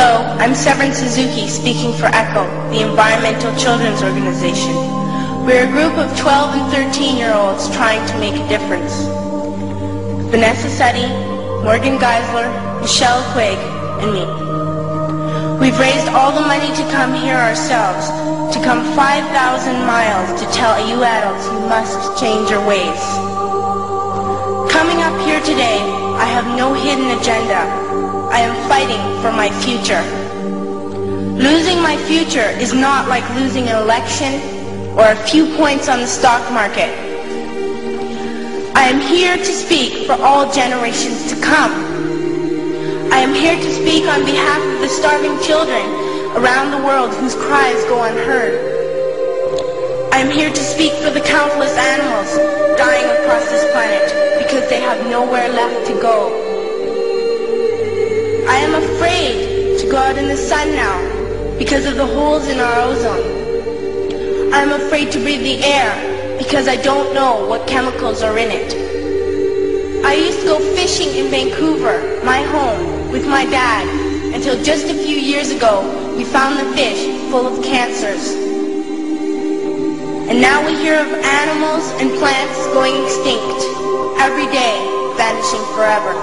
Hello, I'm Severin Suzuki speaking for ECHO, the Environmental Children's Organization. We're a group of 12 and 13-year-olds trying to make a difference. Vanessa Seti, Morgan Geisler, Michelle Quigg, and me. We've raised all the money to come here ourselves, to come 5,000 miles to tell you adults you must change your ways. Coming up here today, I have no hidden agenda. I am fighting for my future. Losing my future is not like losing an election or a few points on the stock market. I am here to speak for all generations to come. I am here to speak on behalf of the starving children around the world whose cries go unheard. I am here to speak for the countless animals dying across this planet because they have nowhere left to go. I am afraid to go out in the sun now because of the holes in our ozone. I am afraid to breathe the air because I don't know what chemicals are in it. I used to go fishing in Vancouver, my home, with my dad, until just a few years ago we found the fish full of cancers. And now we hear of animals and plants going extinct, every day vanishing forever.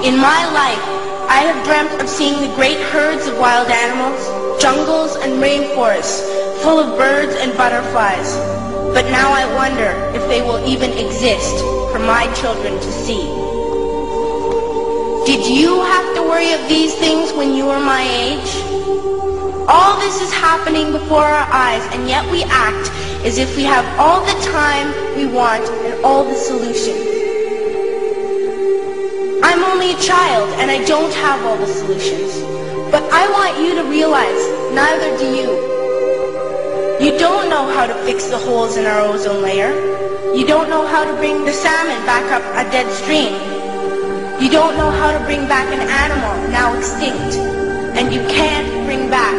In my life, I have dreamt of seeing the great herds of wild animals, jungles and rainforests full of birds and butterflies. But now I wonder if they will even exist for my children to see. Did you have to worry of these things when you were my age? All this is happening before our eyes, and yet we act as if we have all the time we want and all the solutions. I'm only a child and I don't have all the solutions. But I want you to realize, neither do you. You don't know how to fix the holes in our ozone layer. You don't know how to bring the salmon back up a dead stream. You don't know how to bring back an animal now extinct. And you can't bring back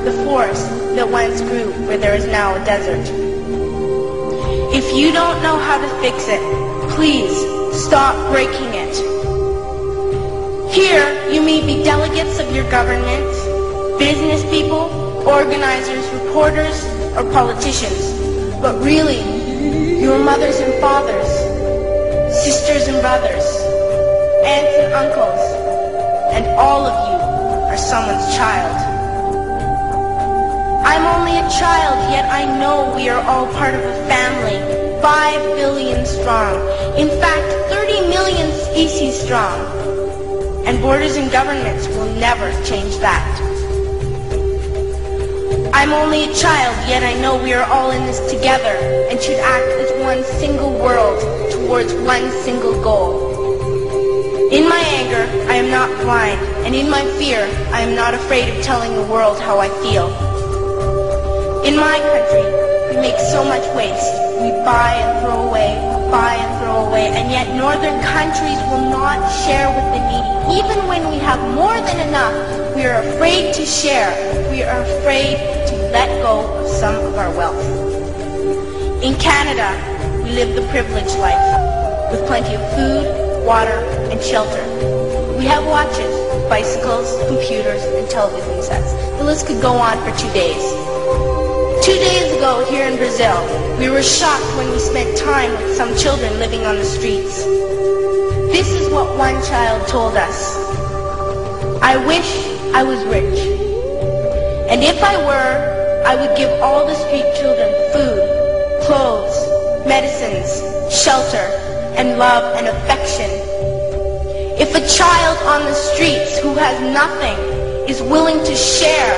the forest that once grew where there is now a desert. If you don't know how to fix it, please stop breaking it. Here, you may be delegates of your government, business people, organizers, reporters, or politicians. But really, you are mothers and fathers, sisters and brothers, aunts and uncles, and all of you are someone's child. I'm only a child, yet I know we are all part of a family, 5 billion strong. In fact, 30 million species strong. And borders and governments will never change that. I'm only a child, yet I know we are all in this together and should act as one single world towards one single goal. In my anger, I am not blind, and in my fear, I am not afraid of telling the world how I feel. In my country, we make so much waste. We buy and throw away, and yet northern countries will not share with the needy. Even when we have more than enough, we are afraid to share. We are afraid to let go of some of our wealth. In Canada, we live the privileged life, with plenty of food, water, and shelter. We have watches, bicycles, computers, and television sets. The list could go on for 2 days. 2 days ago, here in Brazil, we were shocked when we spent time with some children living on the streets. This is what one child told us. I wish I was rich. And if I were, I would give all the street children food, clothes, medicines, shelter, and love and affection. If a child on the streets who has nothing is willing to share,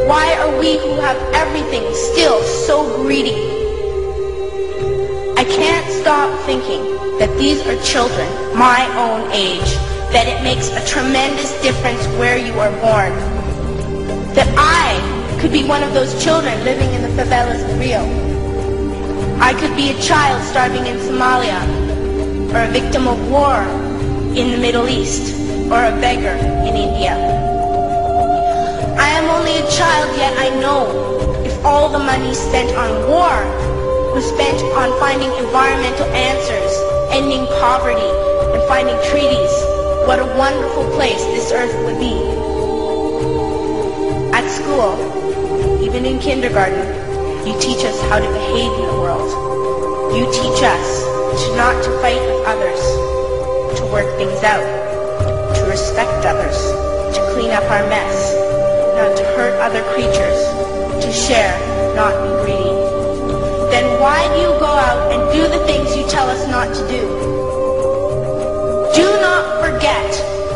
why are we who have everything still so greedy? I can't stop thinking that these are children my own age, that it makes a tremendous difference where you are born. That I could be one of those children living in the favelas of Rio. I could be a child starving in Somalia, or a victim of war in the Middle East, or a beggar in India. I am only a child, yet I know if all the money spent on war was spent on finding environmental answers, ending poverty, and finding treaties what a wonderful place this earth would be. At school, even in kindergarten, you teach us how to behave in the world. You teach us not to fight with others, to work things out, to respect others, to clean up our mess, not to hurt other creatures, to share, not be greedy. Then why do you go out and do the things you tell us not to do? Do not forget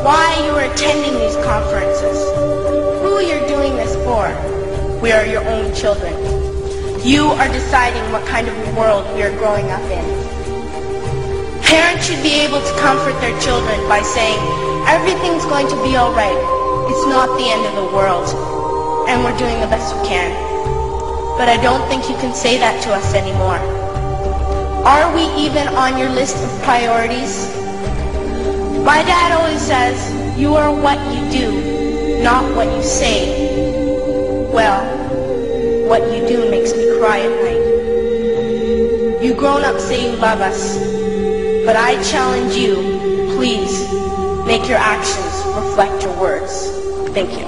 why you are attending these conferences, who you're doing this for. We are your own children. You are deciding what kind of world we are growing up in. Parents should be able to comfort their children by saying, everything's going to be all right. It's not the end of the world, and we're doing the best we can. But I don't think you can say that to us anymore. Are we even on your list of priorities? My dad always says, you are what you do, not what you say. Well, what you do makes me cry at night. You grown-ups say you love us, but I challenge you, please, make your actions reflect your words. Thank you.